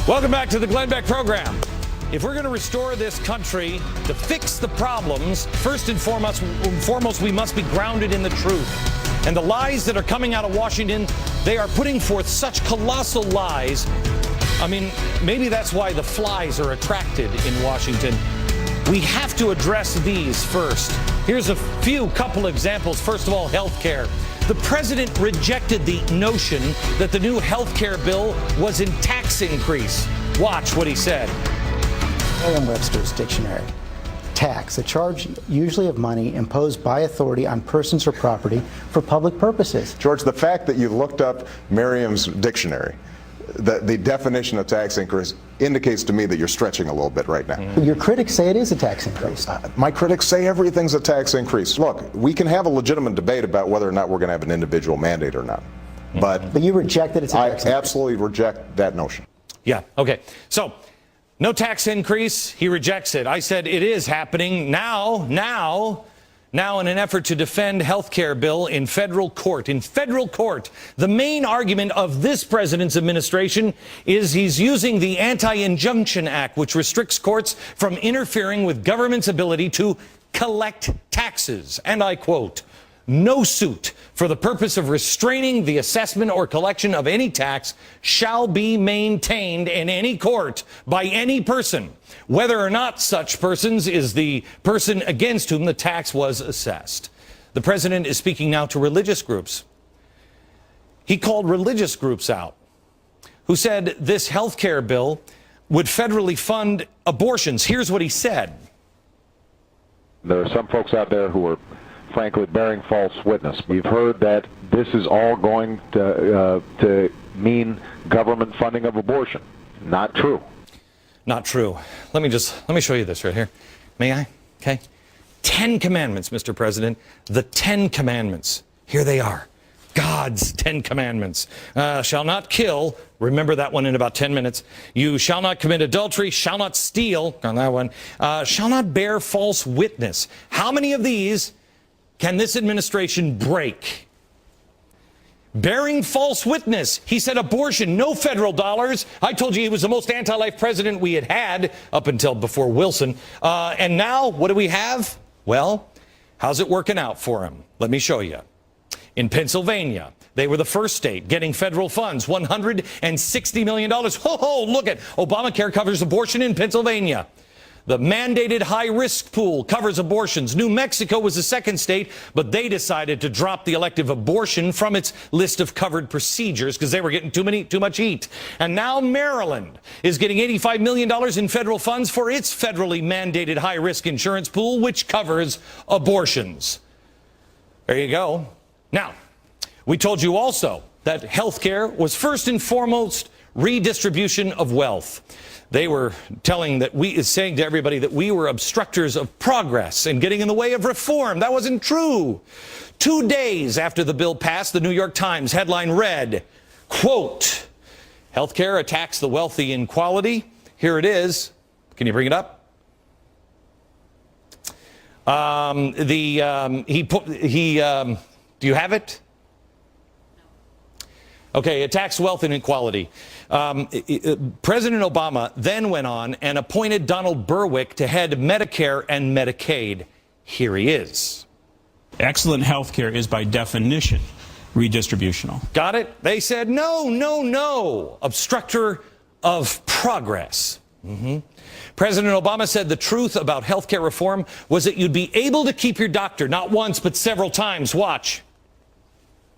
Welcome back to the Glenn Beck program. If we're going to restore this country, to fix the problems, first and foremost, we must be grounded in the truth. And the lies that are coming out of Washington, they are putting forth such colossal lies. I mean, maybe that's why the flies are attracted in Washington. We have to address these first. Here's a couple examples. First of all, health care. The president rejected the notion that the new health care bill was in tax increase. Watch what he said. Merriam-Webster's dictionary. Tax, a charge usually of money imposed by authority on persons or property for public purposes. George, the fact that you looked up Merriam's dictionary, the definition of tax increase indicates to me that you're stretching a little bit right now. Your critics say it is a tax increase. My critics say everything's a tax increase. Look, we can have a legitimate debate about whether or not we're going to have an individual mandate or not. But you reject that it's a tax increase. I absolutely reject that notion. Yeah, okay. So, no tax increase, he rejects it. I said it is happening now in an effort to defend health care bill in federal court. In federal court, the main argument of this president's administration is he's using the Anti-Injunction Act, which restricts courts from interfering with government's ability to collect taxes. And I quote, "No suit for the purpose of restraining the assessment or collection of any tax shall be maintained in any court by any person, whether or not such persons is the person against whom the tax was assessed." The president is speaking now to religious groups. He called religious groups out who said this health care bill would federally fund abortions. Here's what he said. There are some folks out there who are frankly bearing false witness. We've heard that this is all going to mean government funding of abortion. Not true. Not true. Let me show you this right here. May I? Okay. 10 commandments, Mr. President. The 10 commandments. Here they are. God's 10 commandments. Shall not kill. Remember that one in about 10 minutes. You shall not commit adultery. Shall not steal. On that one. Shall not bear false witness. How many of these can this administration break? Bearing false witness. He said abortion, no federal dollars. I told you he was the most anti-life president we had up until before Wilson. And now, what do we have? Well, how's it working out for him? Let me show you. In Pennsylvania, they were the first state getting federal funds, $160 million. Ho, look at Obamacare covers abortion in Pennsylvania. The mandated high-risk pool covers abortions. New Mexico was the second state, but they decided to drop the elective abortion from its list of covered procedures because they were getting too much heat. And now Maryland is getting $85 million in federal funds for its federally mandated high-risk insurance pool, which covers abortions. There you go. Now, we told you also that health care was first and foremost redistribution of wealth. They were saying to everybody that we were obstructors of progress and getting in the way of reform. That wasn't true. 2 days after the bill passed, the New York Times headline read, quote, "Healthcare attacks the wealthy inequality." Here it is. Can you bring it up? Do you have it? Okay, attacks wealth inequality. President Obama then went on and appointed Donald Berwick to head Medicare and Medicaid. Here he is. Excellent health care is by definition redistributional. Got it? They said, no. Obstructor of progress. President Obama said the truth about health care reform was that you'd be able to keep your doctor, not once, but several times. Watch.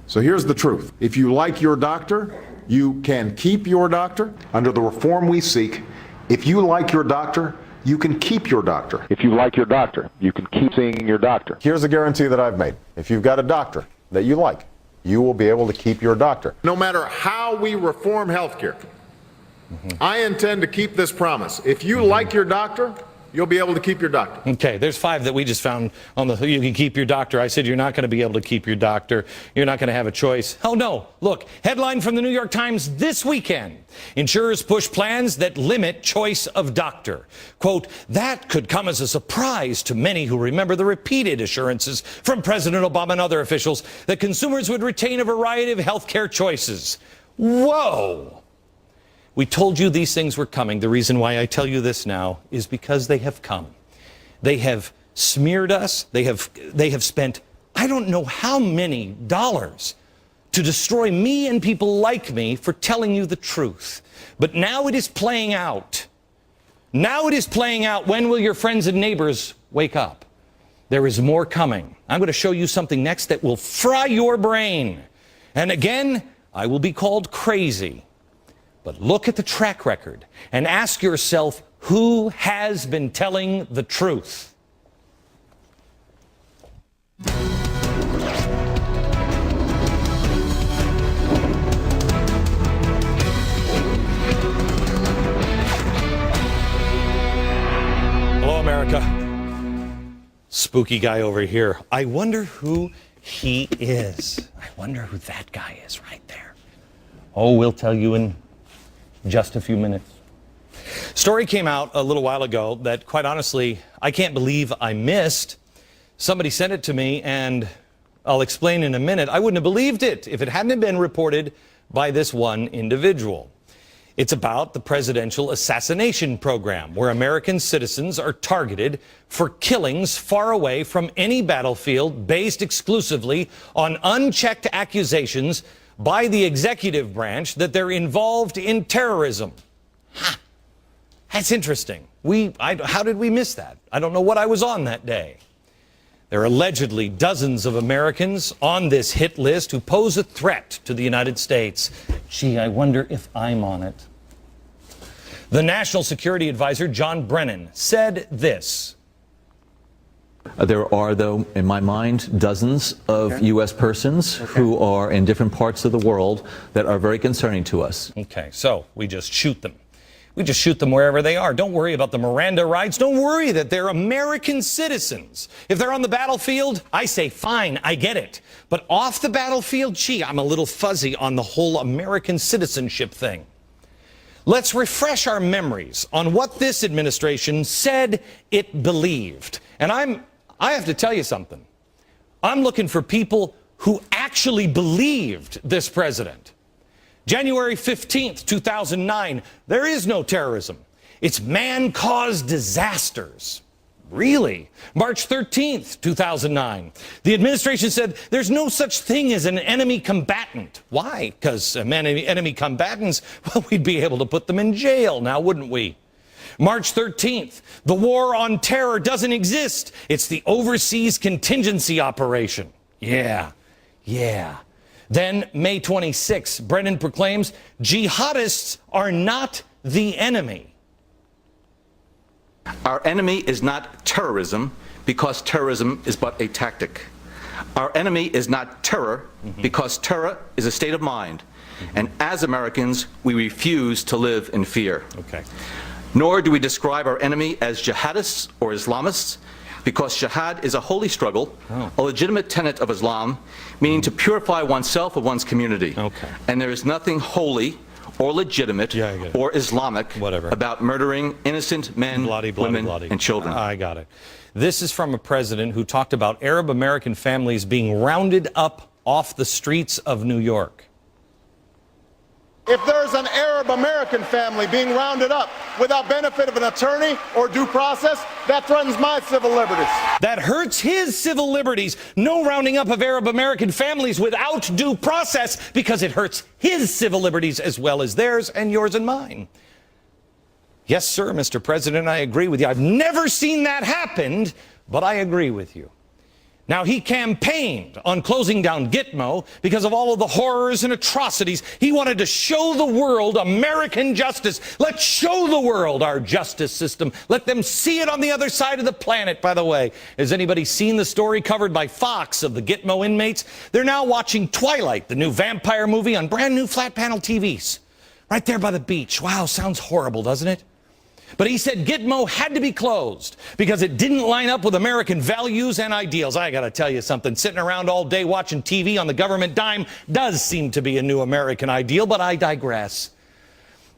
So here's the truth. If you like your doctor, you can keep your doctor. Under the reform we seek, if you like your doctor, you can keep your doctor. If you like your doctor, you can keep seeing your doctor. Here's a guarantee that I've made. If you've got a doctor that you like, you will be able to keep your doctor. No matter how we reform healthcare, I intend to keep this promise. If you like your doctor, you'll be able to keep your doctor. Okay, there's 5 that we just found on the you can keep your doctor. I said you're not going to be able to keep your doctor. You're not going to have a choice. Oh, no. Look, headline from the New York Times this weekend. Insurers push plans that limit choice of doctor. Quote, that could come as a surprise to many who remember the repeated assurances from President Obama and other officials that consumers would retain a variety of health care choices. Whoa. We told you these things were coming. The reason why I tell you this now is because they have come. They have smeared us. They have spent I don't know how many dollars to destroy me and people like me for telling you the truth. But now it is playing out. Now it is playing out. When will your friends and neighbors wake up? There is more coming. I'm going to show you something next that will fry your brain. And again, I will be called crazy. But look at the track record and ask yourself, who has been telling the truth? Hello, America. Spooky guy over here. I wonder who he is. I wonder who that guy is right there. Oh, we'll tell you in just a few minutes. Story came out a little while ago that, quite honestly, I can't believe I missed. Somebody sent it to me, and I'll explain in a minute. I wouldn't have believed it if it hadn't been reported by this one individual. It's about the presidential assassination program, where American citizens are targeted for killings far away from any battlefield, based exclusively on unchecked accusations by the executive branch that they're involved in terrorism. Ha! That's interesting. How did we miss that? I don't know what I was on that day. There are allegedly dozens of Americans on this hit list who pose a threat to the United States. Gee, I wonder if I'm on it. The National Security Advisor, John Brennan, said this. There are, though, in my mind, dozens of U.S. persons who are in different parts of the world that are very concerning to us. Okay, so we just shoot them. We just shoot them wherever they are. Don't worry about the Miranda rights. Don't worry that they're American citizens. If they're on the battlefield, I say, fine, I get it. But off the battlefield, gee, I'm a little fuzzy on the whole American citizenship thing. Let's refresh our memories on what this administration said it believed. And I have to tell you something. I'm looking for people who actually believed this president. January 15th, 2009, there is no terrorism. It's man-caused disasters. Really? March 13th, 2009, the administration said there's no such thing as an enemy combatant. Why? Because enemy combatants, well, we'd be able to put them in jail now, wouldn't we? March 13th, the war on terror doesn't exist. It's the overseas contingency operation. Yeah. Then, May 26th, Brennan proclaims jihadists are not the enemy. Our enemy is not terrorism because terrorism is but a tactic. Our enemy is not terror because terror is a state of mind. And as Americans, we refuse to live in fear. Okay. Nor do we describe our enemy as jihadists or Islamists, because jihad is a holy struggle, a legitimate tenet of Islam, meaning to purify oneself or one's community. Okay. And there is nothing holy or legitimate or Islamic about murdering innocent men, women, and children. I got it. This is from a president who talked about Arab American families being rounded up off the streets of New York. If there's an Arab American family being rounded up without benefit of an attorney or due process, that threatens my civil liberties. That hurts his civil liberties. No rounding up of Arab American families without due process, because it hurts his civil liberties as well as theirs and yours and mine. Yes, sir, Mr. President, I agree with you. I've never seen that happen, but I agree with you. Now, he campaigned on closing down Gitmo because of all of the horrors and atrocities. He wanted to show the world American justice. Let's show the world our justice system. Let them see it on the other side of the planet, by the way. Has anybody seen the story covered by Fox of the Gitmo inmates? They're now watching Twilight, the new vampire movie, on brand new flat panel TVs. Right there by the beach. Wow, sounds horrible, doesn't it? But he said Gitmo had to be closed because it didn't line up with American values and ideals. I got to tell you something. Sitting around all day watching TV on the government dime does seem to be a new American ideal, but I digress.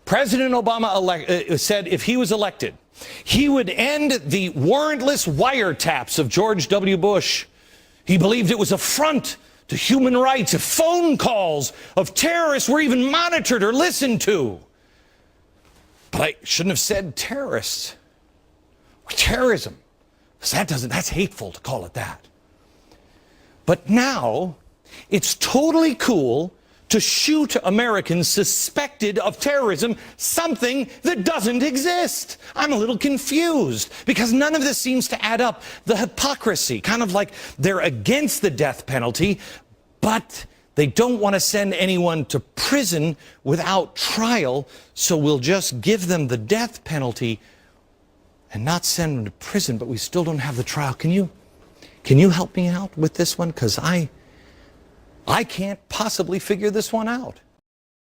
President Obama said if he was elected, he would end the warrantless wiretaps of George W. Bush. He believed it was an affront to human rights if phone calls of terrorists were even monitored or listened to. I shouldn't have said terrorists or terrorism, because that's hateful to call it that. But now it's totally cool to shoot Americans suspected of terrorism, something that doesn't exist. I'm a little confused because none of this seems to add up. The hypocrisy, kind of like they're against the death penalty, but they don't want to send anyone to prison without trial, so we'll just give them the death penalty and not send them to prison, but we still don't have the trial. Can you help me out with this one? Because I can't possibly figure this one out.